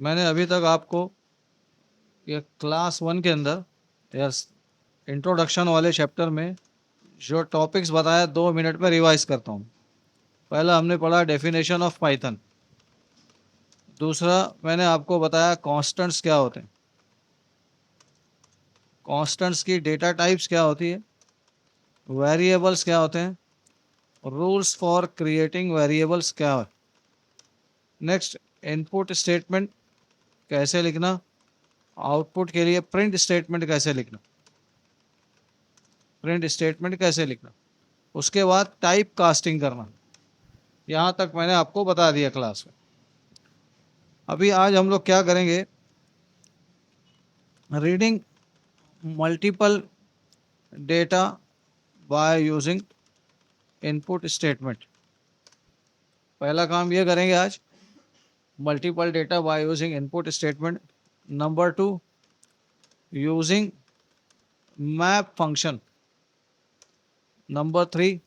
मैंने अभी तक आपको ये क्लास 1 के अंदर या इंट्रोडक्शन वाले चैप्टर में जो टॉपिक्स बताया 2 मिनट में रिवाइज करता हूँ। पहला हमने पढ़ा डेफिनेशन ऑफ पाइथन। दूसरा मैंने आपको बताया कॉन्स्टेंट्स क्या होते हैं, कॉन्स्टेंट्स की डेटा टाइप्स क्या होती है, वेरिएबल्स क्या होते हैं, रूल्स फॉर क्रिएटिंग वेरिएबल्स क्या है। नेक्स्ट, इनपुट स्टेटमेंट कैसे लिखना, आउटपुट के लिए प्रिंट स्टेटमेंट कैसे लिखना, प्रिंट स्टेटमेंट कैसे लिखना। उसके बाद टाइप कास्टिंग करना। यहाँ तक मैंने आपको बता दिया क्लास में। अभी आज हम लोग क्या करेंगे, reading multiple data by using input statement. पहला काम ये करेंगे आज, multiple data by using input statement. Number 2, using map function. Number 3,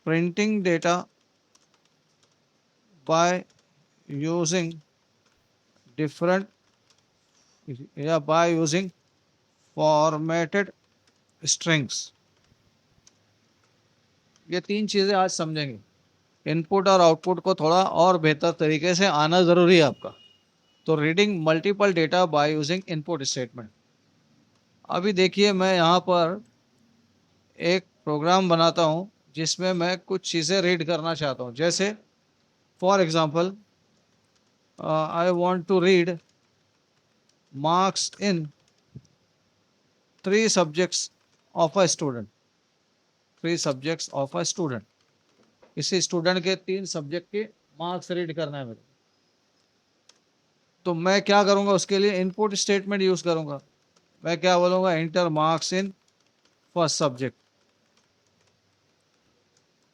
printing data by using different या बाय यूजिंग फॉर्मेटेड स्ट्रिंग्स। ये 3 चीज़ें आज समझेंगे। इनपुट और आउटपुट को थोड़ा और बेहतर तरीके से आना ज़रूरी है आपका। तो reading multiple data by using input statement. अभी देखिए, मैं यहाँ पर एक प्रोग्राम बनाता हूँ जिसमें मैं कुछ चीज़ें रीड करना चाहता हूँ। जैसे for example, I want to read marks in 3 subjects of a student. 3 subjects of a student, किसी स्टूडेंट के 3 सब्जेक्ट के मार्क्स रीड करना है मेरे। तो मैं क्या करूँगा, उसके लिए इनपुट स्टेटमेंट यूज़ करूँगा। मैं क्या बोलूँगा, inter marks in first subject.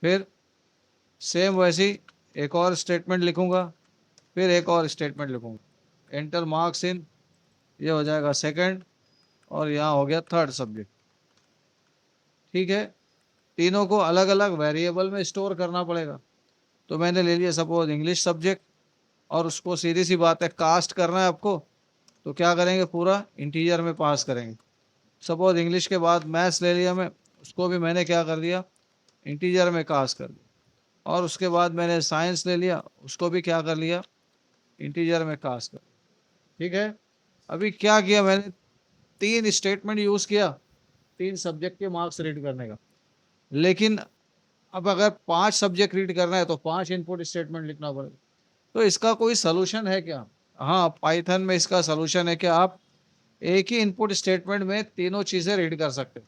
फिर सेम वैसी एक और स्टेटमेंट लिखूँगा, फिर एक और स्टेटमेंट लिखूँगा, इंटर मार्क्स इन, ये हो जाएगा सेकंड, और यहाँ हो गया थर्ड सब्जेक्ट। ठीक है, तीनों को अलग अलग वेरिएबल में स्टोर करना पड़ेगा। तो मैंने ले लिया सपोज इंग्लिश सब्जेक्ट, और उसको सीधी सी बात है कास्ट करना है आपको, तो क्या करेंगे, पूरा इंटीजर में पास करेंगे। सपोज इंग्लिश के बाद मैथ्स ले लिया मैं, उसको भी मैंने क्या कर दिया, इंटीजर में कास्ट कर दिया। और उसके बाद मैंने साइंस ले लिया, उसको भी क्या कर लिया, इंटीजर में कास्ट कर। ठीक है, अभी क्या किया मैंने, 3 स्टेटमेंट यूज़ किया 3 सब्जेक्ट के मार्क्स रीड करने का। लेकिन अब अगर 5 सब्जेक्ट रीड करना है तो 5 इनपुट स्टेटमेंट लिखना पड़ेगा। तो इसका कोई सलूशन है क्या? हाँ, पाइथन में इसका सलूशन है कि आप एक ही इनपुट स्टेटमेंट में तीनों चीज़ें रीड कर सकते हो।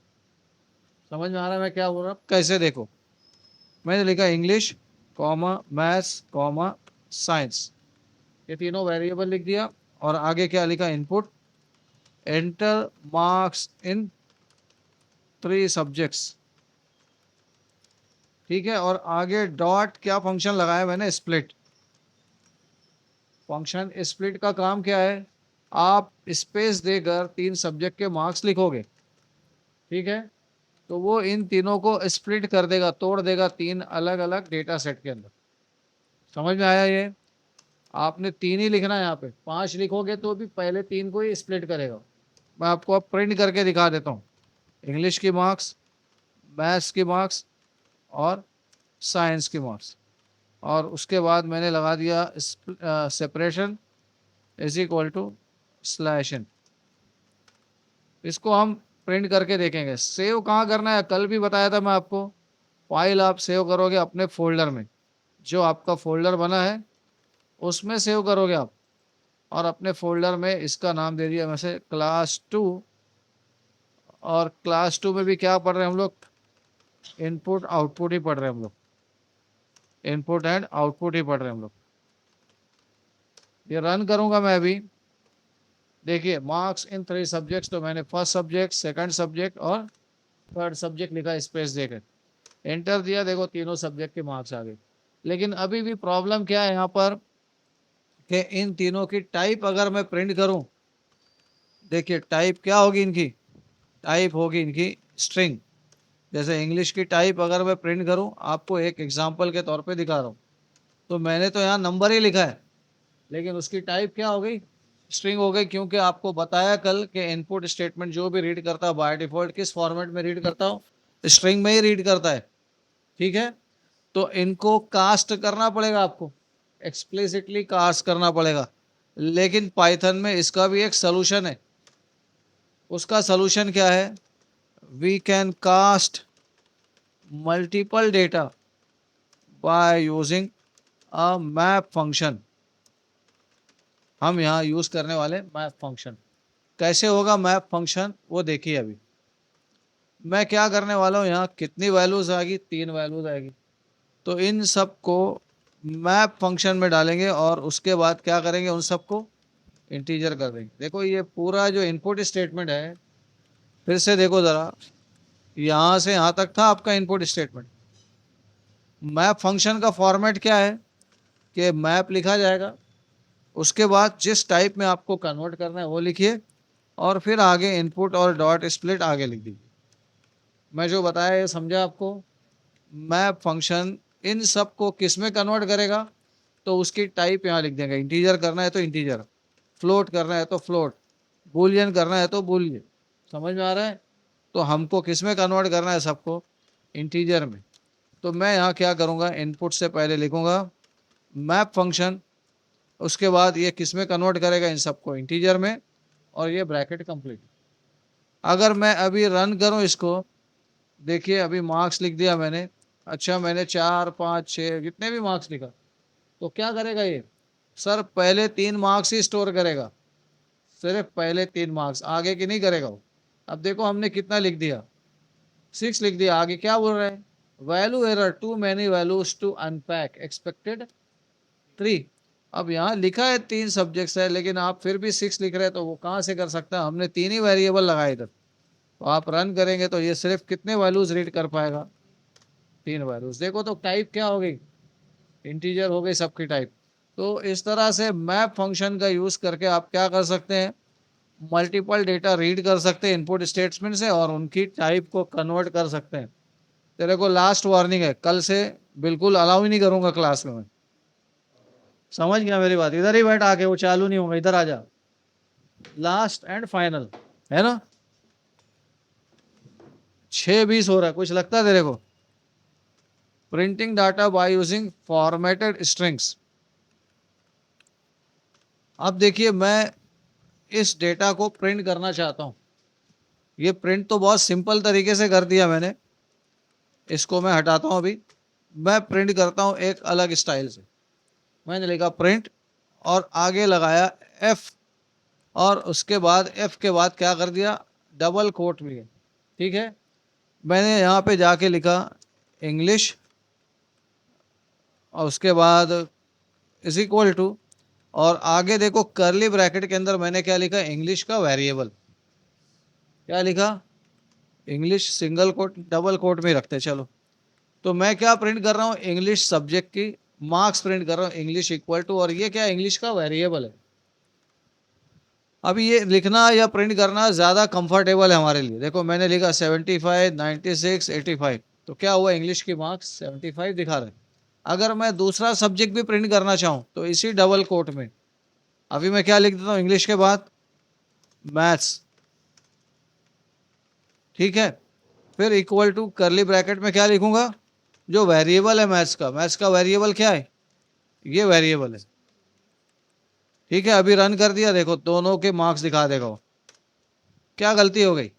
समझ में आ रहा है मैं क्या बोल रहा हूँ? कैसे, देखो, मैंने लिखा English comma maths comma science, ये तीनों वेरिएबल लिख दिया। और आगे क्या लिखा, input enter marks in 3 subjects. ठीक है, और आगे डॉट क्या फंक्शन लगाया मैंने, स्प्लिट फंक्शन। स्प्लिट का काम क्या है, आप स्पेस देकर 3 सब्जेक्ट के मार्क्स लिखोगे। ठीक है, तो वो इन तीनों को स्प्लिट कर देगा, तोड़ देगा 3 अलग अलग डेटा सेट के अंदर। समझ में आया ये? आपने 3 ही लिखना है, यहाँ पे 5 लिखोगे तो भी पहले 3 को ही स्प्लिट करेगा। मैं आपको अब प्रिंट करके दिखा देता हूँ। इंग्लिश की मार्क्स, मैथ्स की मार्क्स और साइंस की मार्क्स, और उसके बाद मैंने लगा दिया separation is equal to slash n. इसको हम प्रिंट करके देखेंगे। सेव कहाँ करना है, कल भी बताया था मैं आपको। फाइल आप सेव करोगे अपने फोल्डर में, जो आपका फोल्डर बना है उसमें सेव करोगे आप। और अपने फोल्डर में इसका नाम दे दिया वैसे क्लास 2। और क्लास 2 में भी क्या पढ़ रहे हैं हम लोग, इनपुट आउटपुट ही पढ़ रहे हैं हम लोग, इनपुट एंड आउटपुट ही पढ़ रहे हैं हम लोग। ये रन करूंगा मैं अभी। देखिए, मार्क्स इन 3 सब्जेक्ट्स, तो मैंने फर्स्ट सब्जेक्ट, सेकंड सब्जेक्ट और थर्ड सब्जेक्ट लिखा स्पेस देकर, एंटर दिया। देखो, तीनों सब्जेक्ट के मार्क्स आ गए। लेकिन अभी भी प्रॉब्लम क्या है यहाँ पर, कि इन तीनों की टाइप अगर मैं प्रिंट करूं, देखिए टाइप क्या होगी इनकी, टाइप होगी इनकी स्ट्रिंग। जैसे इंग्लिश की टाइप अगर मैं प्रिंट करूं, आपको एक एग्जांपल के तौर पे दिखा रहा हूं, तो मैंने तो यहाँ नंबर ही लिखा है। लेकिन उसकी टाइप क्या हो गई, स्ट्रिंग हो गई, क्योंकि आपको बताया कल कि इनपुट स्टेटमेंट जो भी रीड करता है बाय डिफॉल्ट किस फॉर्मेट में रीड करता हो, स्ट्रिंग में ही रीड करता है। ठीक है, तो इनको कास्ट करना पड़ेगा आपको, एक्सप्लिसिटली कास्ट करना पड़ेगा। लेकिन पाइथन में इसका भी एक सोल्यूशन है। उसका सोल्यूशन क्या है, we can cast multiple data by using a map function. हम यहाँ यूज करने वाले मैप फंक्शन। कैसे होगा मैप फंक्शन वो देखिए। अभी मैं क्या करने वाला हूँ, यहाँ कितनी वैल्यूज आएगी, 3 वैल्यूज आएगी। तो इन सब को मैप फंक्शन में डालेंगे और उसके बाद क्या करेंगे, उन सबको इंटीजर कर देंगे। देखो ये पूरा जो इनपुट स्टेटमेंट है, फिर से देखो ज़रा, यहाँ से यहाँ तक था आपका इनपुट स्टेटमेंट। मैप फंक्शन का फॉर्मेट क्या है कि मैप लिखा जाएगा, उसके बाद जिस टाइप में आपको कन्वर्ट करना है वो लिखिए, और फिर आगे इनपुट और डॉट स्प्लिट आगे लिख दीजिए। मैं जो बताया ये समझा आपको। मैप फंक्शन इन सब को किस में कन्वर्ट करेगा, तो उसकी टाइप यहाँ लिख देंगे। इंटीजर करना है तो इंटीजर, फ्लोट करना है तो फ्लोट, बूलियन करना है तो बूलियन। समझ में आ रहा है। तो हमको किस में कन्वर्ट करना है सबको, इंटीजर में। तो मैं यहाँ क्या करूँगा, इनपुट से पहले लिखूँगा मैप फंक्शन, उसके बाद ये किस में कन्वर्ट करेगा, इन सबको इंटीजर में, और ये ब्रैकेट कंप्लीट। अगर मैं अभी रन करूँ इसको, देखिए अभी मार्क्स लिख दिया मैंने। अच्छा मैंने 4 5 6 जितने भी मार्क्स लिखा, तो क्या करेगा ये, सर पहले 3 मार्क्स ही स्टोर करेगा, सिर्फ पहले 3 मार्क्स, आगे की नहीं करेगा वो। अब देखो हमने कितना लिख दिया, 6 लिख दिया। आगे क्या बोल रहे हैं, value error, too many values to unpack, expected 3। अब यहाँ लिखा है 3 सब्जेक्ट्स है, लेकिन आप फिर भी 6 लिख रहे हैं, तो वो कहाँ से कर सकता है, हमने 3 ही वेरिएबल लगाए इधर। तो आप रन करेंगे तो ये सिर्फ कितने वैल्यूज रीड कर पाएगा, 3 वैल्यूज। देखो तो टाइप क्या हो गई, इंटीजर हो गई सबकी टाइप। तो इस तरह से मैप फंक्शन का यूज करके आप क्या कर सकते हैं, मल्टीपल डेटा रीड कर सकते हैं इनपुट स्टेटमेंट से, और उनकी टाइप को कन्वर्ट कर सकते हैं। तेरे को लास्ट वार्निंग है, कल से बिल्कुल अलाउ ही नहीं करूंगा क्लास में मैं। समझ गया मेरी बात, इधर ही बैठ आके, वो चालू नहीं होगा, इधर आ जा। लास्ट एंड फाइनल है ना। 6:20 हो रहा है, कुछ लगता है तेरे को। Printing data by using formatted strings. अब देखिए मैं इस डेटा को प्रिंट करना चाहता हूं। ये प्रिंट तो बहुत सिंपल तरीके से कर दिया मैंने, इसको मैं हटाता हूं अभी। मैं प्रिंट करता हूं एक अलग स्टाइल से। मैंने लिखा प्रिंट और आगे लगाया एफ, और उसके बाद एफ के बाद क्या कर दिया, डबल कोट में। ठीक है, मैंने यहाँ पे जाके लिखा इंग्लिश, और उसके बाद इज इक्वल टू, और आगे देखो करली ब्रैकेट के अंदर मैंने क्या लिखा, इंग्लिश का वेरिएबल। क्या लिखा, English single quote double quote में रखते हैं। चलो, तो मैं क्या प्रिंट कर रहा हूँ, इंग्लिश सब्जेक्ट की मार्क्स प्रिंट कर रहा हूँ, इंग्लिश इक्वल टू, और ये क्या, इंग्लिश का वेरिएबल है। अभी ये लिखना या प्रिंट करना ज़्यादा कंफर्टेबल है हमारे लिए। देखो मैंने लिखा 75 96 85, तो क्या हुआ, इंग्लिश की मार्क्स 75 दिखा रहे। अगर मैं दूसरा सब्जेक्ट भी प्रिंट करना चाहूँ तो इसी डबल कोट में अभी मैं क्या लिख देता हूँ, इंग्लिश के बाद मैथ्स। ठीक है, फिर इक्वल टू करली ब्रैकेट में क्या लिखूंगा, जो वेरिएबल है मैथ्स का वेरिएबल क्या है, ये वेरिएबल है। ठीक है, अभी रन कर दिया, देखो दोनों के मार्क्स दिखा देगा वो। क्या गलती हो गई,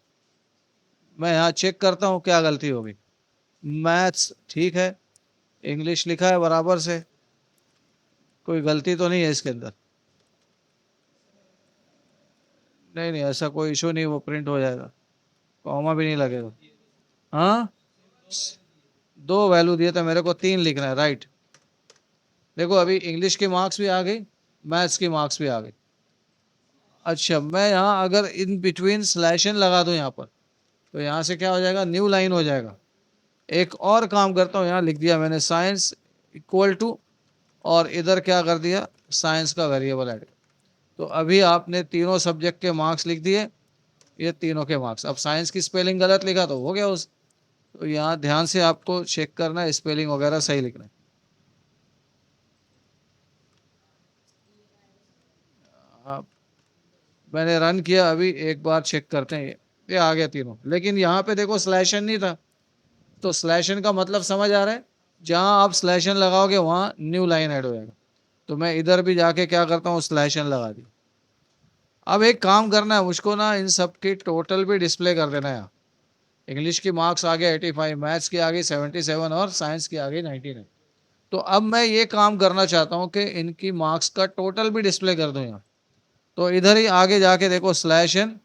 मैं यहाँ चेक करता हूँ क्या गलती हो गई। मैथ्स ठीक है, इंग्लिश लिखा है बराबर से, कोई गलती तो नहीं है इसके अंदर। नहीं नहीं, ऐसा कोई इशू नहीं, वो प्रिंट हो जाएगा, कॉमा भी नहीं लगेगा। हाँ, 2 वैल्यू दिए थे मेरे को, 3 लिखना है, राइट। देखो अभी इंग्लिश की मार्क्स भी आ गई, मैथ्स की मार्क्स भी आ गई। अच्छा, मैं यहाँ अगर इन बिटवीन स्लैशन लगा दूँ यहाँ पर, तो यहाँ से क्या हो जाएगा, न्यू लाइन हो जाएगा। एक और काम करता हूँ, यहाँ लिख दिया मैंने साइंस इक्वल टू, और इधर क्या कर दिया, साइंस का वेरिएबल ऐड। तो अभी आपने तीनों सब्जेक्ट के मार्क्स लिख दिए, ये तीनों के मार्क्स। अब साइंस की स्पेलिंग गलत लिखा तो हो गया उस, तो यहाँ ध्यान से आपको चेक करना है, स्पेलिंग वगैरह सही लिखना है। मैंने रन किया, अभी एक बार चेक करते हैं, ये आ गया तीनों। लेकिन यहाँ पे देखो स्लैश एन नहीं था, तो स्लैश एन का मतलब समझ आ रहा है, जहाँ आप स्लैश एन लगाओगे वहाँ न्यू लाइन ऐड हो जाएगा। तो मैं इधर भी जाके क्या करता हूँ, स्लैश एन लगा दी। अब एक काम करना है मुझको ना, इन सब की टोटल भी डिस्प्ले कर देना है। इंग्लिश की मार्क्स आ गए 85, मैथ्स की आ गई 77 और साइंस की आ गई 99। तो अब मैं ये काम करना चाहता हूँ कि इनकी मार्क्स का टोटल भी डिस्प्ले कर दूँ यहाँ। तो इधर ही आगे जाके देखो स्लैश एन,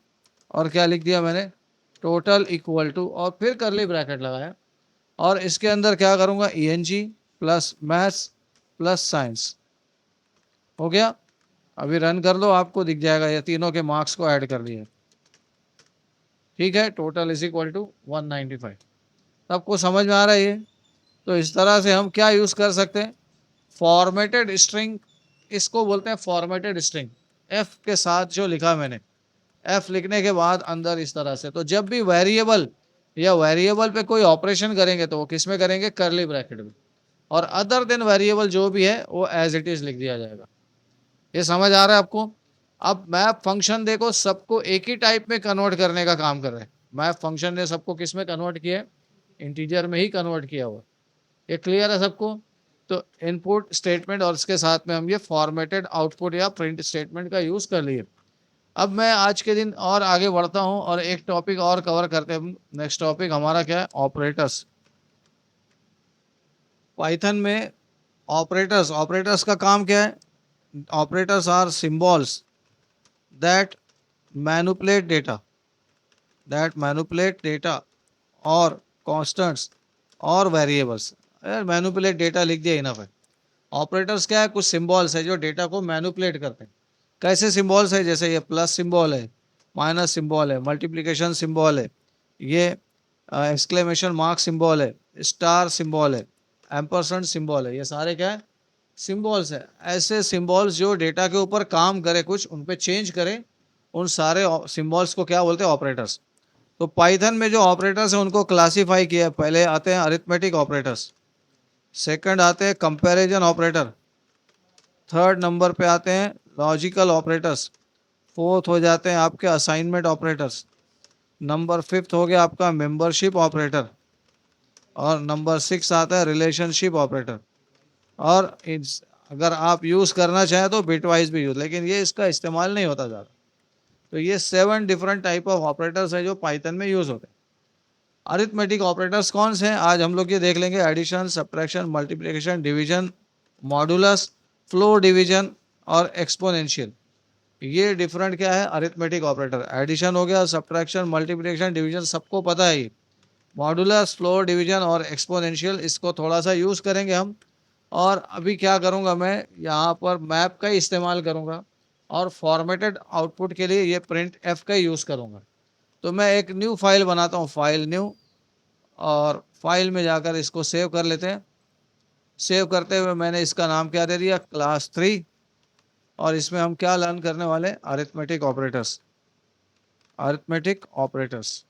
और क्या लिख दिया मैंने, टोटल इक्वल टू, और फिर करली ब्रैकेट लगाया, और इसके अंदर क्या करूँगा, ENG plus maths plus science. हो गया। अभी रन कर लो, आपको दिख जाएगा ये तीनों के मार्क्स को ऐड कर लिए। ठीक है, टोटल इज इक्वल टू 195। सबको समझ में आ रहा है ये? तो इस तरह से हम क्या यूज़ कर सकते हैं, फॉर्मेटेड स्ट्रिंग, इसको बोलते हैं फॉर्मेटेड स्ट्रिंग। एफ के साथ जो लिखा मैंने, एफ लिखने के बाद अंदर इस तरह से, तो जब भी वेरिएबल या वेरिएबल पे कोई ऑपरेशन करेंगे तो वो किस में करेंगे, करली ब्रैकेट में, और अदर देन वेरिएबल जो भी है वो एज इट इज लिख दिया जाएगा। ये समझ आ रहा है आपको? अब मैप फंक्शन देखो सबको एक ही टाइप में कन्वर्ट करने का काम कर रहे हैं। मैप फंक्शन ने सबको किस में कन्वर्ट किया है, इंटीजर में ही कन्वर्ट किया हुआ। ये क्लियर है सबको? तो इनपुट स्टेटमेंट और इसके साथ में हम ये फॉर्मेटेड आउटपुट या प्रिंट स्टेटमेंट का यूज़ कर लिए। अब मैं आज के दिन और आगे बढ़ता हूं और एक टॉपिक और कवर करते हैं। नेक्स्ट टॉपिक हमारा क्या है, ऑपरेटर्स। पाइथन में ऑपरेटर्स, ऑपरेटर्स का काम क्या है, operators are symbols that manipulate data, और कॉन्स्टेंट्स और वेरिएबल्स। मैनिपुलेट डेटा लिख दिया, इनफ है। ऑपरेटर्स क्या है, कुछ सिंबल्स है जो डेटा को मैनिपुलेट करते हैं। कैसे सिंबल्स है, जैसे ये प्लस सिंबल है, माइनस सिंबल है, मल्टीप्लिकेशन सिंबल है, ये एक्सक्लेमेशन मार्क सिंबल है, स्टार सिंबल है, एम्परसेंड सिंबल है, ये सारे क्या है, सिंबल्स है। ऐसे सिंबल्स जो डेटा के ऊपर काम करे, कुछ उन पे चेंज करे, उन सारे सिंबल्स को क्या बोलते हैं, ऑपरेटर्स। तो पाइथन में जो ऑपरेटर्स हैं उनको क्लासीफाई किया है। पहले आते हैं अरिथमेटिक ऑपरेटर्स, सेकंड आते हैं कंपैरिजन ऑपरेटर, थर्ड नंबर पे आते हैं लॉजिकल ऑपरेटर्स, फोर्थ हो जाते हैं आपके असाइनमेंट ऑपरेटर्स, नंबर फिफ्थ हो गया आपका मेंबरशिप ऑपरेटर, और नंबर 6 आता है रिलेशनशिप ऑपरेटर। और अगर आप यूज़ करना चाहें तो बिटवाइज भी यूज़, लेकिन ये इसका इस्तेमाल नहीं होता ज़्यादा। तो ये 7 डिफरेंट टाइप ऑफ ऑपरेटर्स है जो पाइथन में यूज़ होते हैं। अरिथमेटिक ऑपरेटर्स कौन से हैं, आज हम लोग ये देख लेंगे, addition, subtraction, multiplication, division, modulus, floor division और एक्सपोनेंशियल। ये डिफरेंट क्या है, अरिथमेटिक ऑपरेटर। एडिशन हो गया, सब्ट्रैक्शन, मल्टीप्लिकेशन, डिवीजन सबको पता है। ये मॉडुलस, फ्लोर डिवीजन और एक्सपोनेंशियल, इसको थोड़ा सा यूज़ करेंगे हम। और अभी क्या करूँगा, मैं यहाँ पर मैप का ही इस्तेमाल करूँगा, और फॉर्मेटेड आउटपुट के लिए ये प्रिंट एफ का यूज़ करूँगा। तो मैं एक न्यू फाइल बनाता हूँ, फाइल न्यू, और फाइल में जाकर इसको सेव कर लेते हैं। सेव करते हुए मैंने इसका नाम क्या दे दिया, क्लास 3, और इसमें हम क्या लर्न करने वाले, अरिथमेटिक ऑपरेटर्स, अरिथमेटिक ऑपरेटर्स।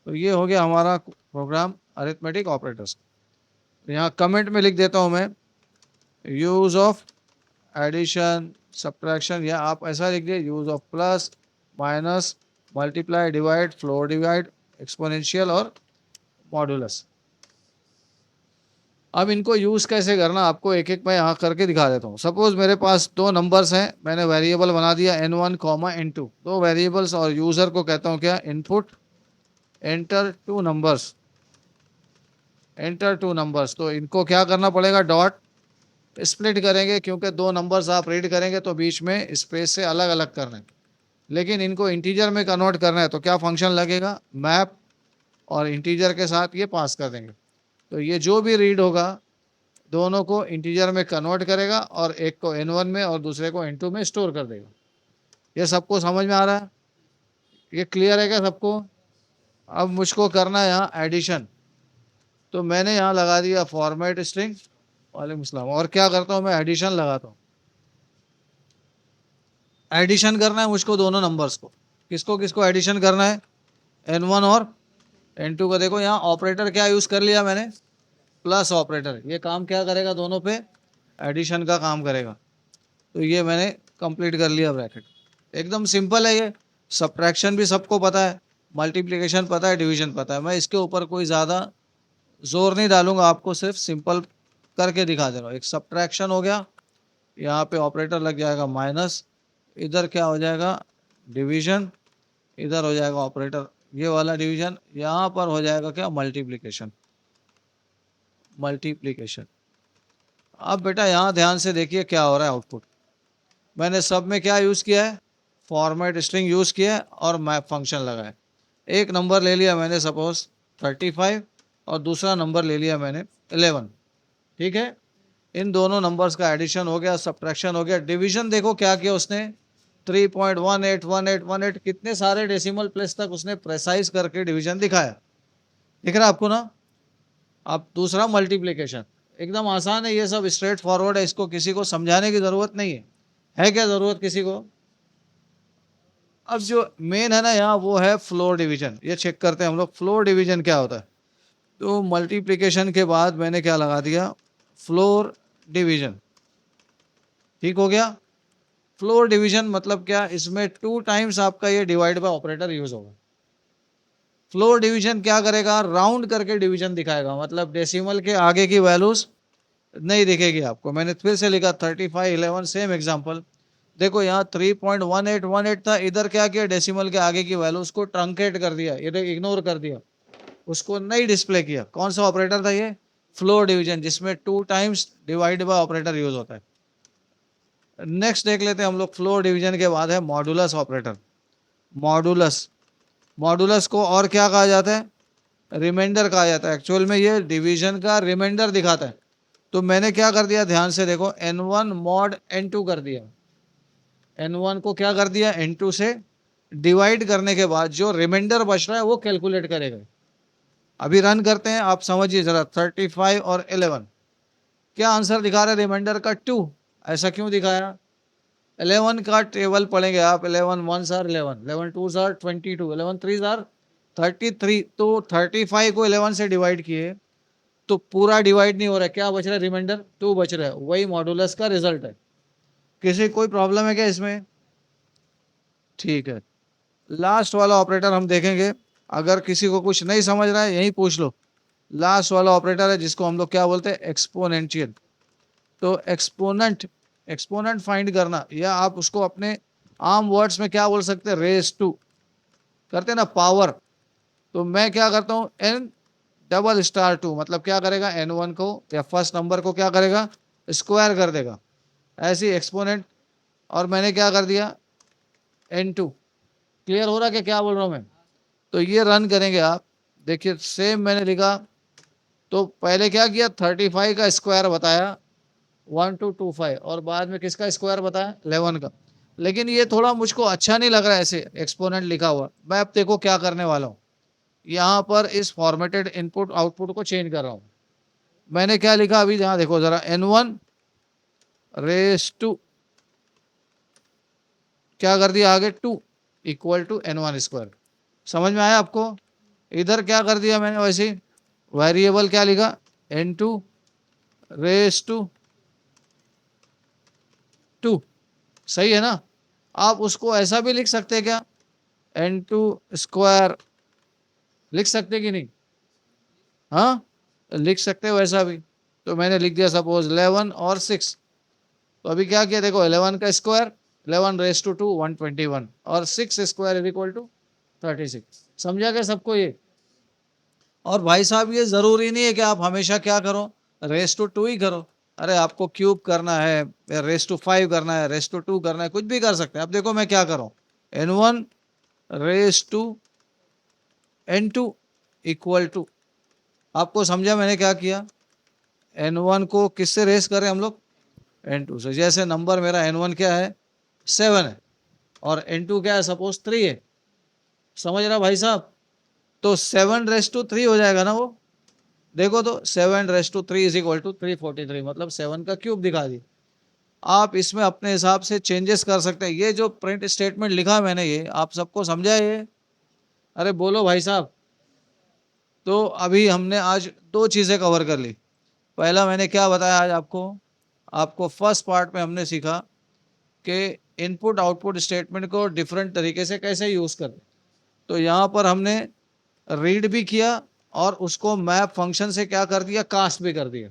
तो ये हो गया हमारा प्रोग्राम अरिथमेटिक ऑपरेटर्स। यहाँ कमेंट में लिख देता हूँ मैं, यूज़ ऑफ एडिशन, सब्ट्रैक्शन, या आप ऐसा लिख दिए, use of plus, minus, multiply, divide, floor divide, exponential और मॉडुलस। अब इनको यूज़ कैसे करना, आपको एक एक मैं यहाँ करके दिखा देता हूँ। सपोज़ मेरे पास दो नंबर्स हैं, मैंने वेरिएबल बना दिया n1, n2, दो वेरिएबल्स, और यूज़र को कहता हूँ क्या, input, enter two numbers, enter two numbers. तो इनको क्या करना पड़ेगा, डॉट स्प्लिट करेंगे, क्योंकि दो नंबर्स आप रीड करेंगे तो बीच में स्पेस से अलग अलग करना है। लेकिन इनको इंटीजर में कन्वर्ट करना है, तो क्या फंक्शन लगेगा, मैप, और इंटीजर के साथ ये पास कर देंगे। तो ये जो भी रीड होगा दोनों को इंटीजर में कन्वर्ट करेगा, और एक को n1 में और दूसरे को n2 में स्टोर कर देगा। ये सबको समझ में आ रहा है? ये क्लियर है क्या सबको? अब मुझको करना है यहाँ एडिशन, तो मैंने यहाँ लगा दिया फॉर्मेट स्ट्रिंग, वालेकुम सलाम, और क्या करता हूँ मैं, एडिशन लगाता हूँ। एडिशन करना है मुझको दोनों नंबर्स को, किसको किसको एडिशन करना है, n1 और n2 का। देखो यहाँ ऑपरेटर क्या यूज़ कर लिया मैंने, प्लस ऑपरेटर। ये काम क्या करेगा, दोनों पे एडिशन का काम करेगा। तो ये मैंने कंप्लीट कर लिया ब्रैकेट। एकदम सिंपल है ये। सब्ट्रैक्शन भी सबको पता है, मल्टीप्लिकेशन पता है, डिवीजन पता है। मैं इसके ऊपर कोई ज़्यादा जोर नहीं डालूंगा, आपको सिर्फ सिंपल करके दिखा दे रहा हूँ। एक सब्ट्रैक्शन हो गया, यहाँ पे ऑपरेटर लग जाएगा माइनस, इधर क्या हो जाएगा डिवीजन, इधर हो जाएगा ऑपरेटर ये वाला डिवीजन, यहाँ पर हो जाएगा क्या मल्टीप्लिकेशन। मल्टीप्लिकेशन। अब बेटा यहाँ ध्यान से देखिए क्या हो रहा है आउटपुट। मैंने सब में क्या यूज़ किया है, फॉर्मेट स्ट्रिंग यूज़ किया है और मैप फंक्शन लगाया। एक नंबर ले लिया मैंने सपोज 35 और दूसरा नंबर ले लिया मैंने 11। ठीक है, इन दोनों नंबर्स का एडिशन हो गया, सब्ट्रैक्शन हो गया, डिवीजन देखो क्या किया उसने 3.181818 कितने सारे डेसिमल प्लेस तक उसने प्रेसाइज करके डिवीजन दिखाया। दिख रहा है आपको ना। अब दूसरा मल्टीप्लिकेशन, एकदम आसान है ये सब, स्ट्रेट फॉरवर्ड है, इसको किसी को समझाने की ज़रूरत नहीं है क्या ज़रूरत किसी को। अब जो मेन है ना यहाँ वो है फ्लोर डिवीजन। ये चेक करते हैं हम लोग फ्लोर डिवीजन क्या होता है। तो मल्टीप्लिकेशन के बाद मैंने क्या लगा दिया फ्लोर डिवीजन। ठीक हो गया। फ्लोर डिवीजन मतलब क्या, इसमें 2 टाइम्स आपका ये डिवाइड बाय ऑपरेटर यूज होगा। फ्लोर डिवीजन क्या करेगा, राउंड करके डिवीजन दिखाएगा, मतलब डेसिमल के आगे की वैल्यूज नहीं दिखेगी आपको। मैंने फिर से लिखा 35 11 सेम एग्जांपल। देखो यहाँ 3.1818 था, इधर क्या किया डेसिमल के आगे की वैल्यू उसको ट्रंकेट कर दिया, इधर इग्नोर कर दिया, उसको नहीं डिस्प्ले किया। कौन सा ऑपरेटर था ये, फ्लोर डिवीजन, जिसमें 2 times divide by operator use होता है। नेक्स्ट देख लेते हैं हम लोग, फ्लोर डिवीजन के बाद है मॉडुलस ऑपरेटर। मॉडुलस, मॉडुलस को और क्या कहा जाता है, रिमाइंडर कहा जाता है। एक्चुअल में ये डिवीजन का रिमाइंडर दिखाता है। तो मैंने क्या कर दिया ध्यान से देखो, n1 मॉड n2 कर दिया। n1 को क्या कर दिया n2 से डिवाइड करने के बाद जो रिमाइंडर बच रहा है वो कैलकुलेट करेगा। अभी रन करते हैं, आप समझिए जरा। 35 और 11 क्या आंसर दिखा रहा है, रिमाइंडर का 2। ऐसा क्यों दिखाया, 11 का टेबल पढ़ेंगे आप, 11 1s are 11, 11 2s are 22, 11 3s are 33। तो 35 को 11 से डिवाइड किए तो पूरा डिवाइड नहीं हो रहा है, क्या बच रहा है रिमाइंडर 2 बच रहा है, वही मॉडुलस का रिजल्ट है। किसी कोई प्रॉब्लम है क्या इसमें, ठीक है। लास्ट वाला ऑपरेटर हम देखेंगे, अगर किसी को कुछ नहीं समझ रहा है यही पूछ लो। लास्ट वाला ऑपरेटर है जिसको हम लोग क्या बोलते हैं एक्सपोनेंशियल। तो एक्सपोनेंट, एक्सपोनेंट फाइंड करना, या आप उसको अपने आम वर्ड्स में क्या बोल सकते हैं, रेस टू करते हैं ना पावर। तो मैं क्या करता हूँ एन डबल स्टार 2, मतलब क्या करेगा n1 को या फर्स्ट नंबर को क्या करेगा स्क्वायर कर देगा, ऐसी एक्सपोनेंट। और मैंने क्या कर दिया n2। क्लियर हो रहा कि क्या बोल रहा हूँ मैं। तो ये रन करेंगे आप, देखिए सेम मैंने लिखा। तो पहले क्या किया 35 का स्क्वायर बताया 1225, और बाद में किसका स्क्वायर बताया 11 का। लेकिन ये थोड़ा मुझको अच्छा नहीं लग रहा है ऐसे एक्सपोनेंट लिखा हुआ। मैं अब देखो क्या करने वाला हूँ, यहाँ पर इस फॉर्मेटेड इनपुट आउटपुट को चेंज कर रहा हूँ। मैंने क्या लिखा अभी जहाँ देखो जरा, n1 रेस टू क्या कर दिया आगे 2 इक्वल टू n1 स्क्वायर। समझ में आया आपको। इधर क्या कर दिया मैंने वैसे ही, वेरिएबल क्या लिखा n2 रेस टू 2। सही है ना। आप उसको ऐसा भी लिख सकते हैं क्या, n2 स्क्वायर लिख सकते कि नहीं, हाँ लिख सकते हो वैसा भी। तो मैंने लिख दिया सपोज 11 और 6। तो अभी क्या किया देखो 11 का स्क्वायर 11 रेस टू 2 121, और 6 स्क्वायर इज इक्वल टू 36। समझा क्या सबको ये। और भाई साहब ये ज़रूरी नहीं है कि आप हमेशा क्या करो रेस टू 2 ही करो। अरे आपको क्यूब करना है, रेस टू 5 करना है, रेस टू 2 करना है, कुछ भी कर सकते हैं। अब देखो मैं क्या करूँ, n1 raise to n2 equal to, आपको समझा मैंने क्या किया, n1 को किससे रेस करें हम लोग n2 से। जैसे नंबर मेरा n1 क्या है 7 है और n2 क्या है सपोज 3 है। समझ रहा भाई साहब। तो 7 रेस टू 3 हो जाएगा ना वो। देखो तो 7 raise to 3 is equal to 343, मतलब 7 का क्यूब दिखा दी। आप इसमें अपने हिसाब से चेंजेस कर सकते हैं। ये जो प्रिंट स्टेटमेंट लिखा मैंने ये आप सबको समझा है ये, अरे बोलो भाई साहब। तो अभी हमने आज 2 चीज़ें कवर कर ली। पहला मैंने क्या बताया आज आपको, आपको फर्स्ट पार्ट में हमने सीखा कि इनपुट आउटपुट स्टेटमेंट को डिफरेंट तरीके से कैसे यूज़ करें। तो यहाँ पर हमने रीड भी किया और उसको मैप फंक्शन से क्या कर दिया, कास्ट भी कर दिया।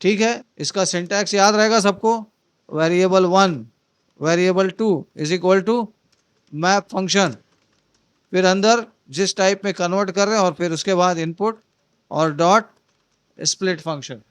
ठीक है, इसका सिंटैक्स याद रहेगा सबको। Variable 1 variable 2 is equal to map function, फिर अंदर जिस टाइप में कन्वर्ट कर रहे हैं और फिर उसके बाद इनपुट और डॉट स्प्लिट फंक्शन।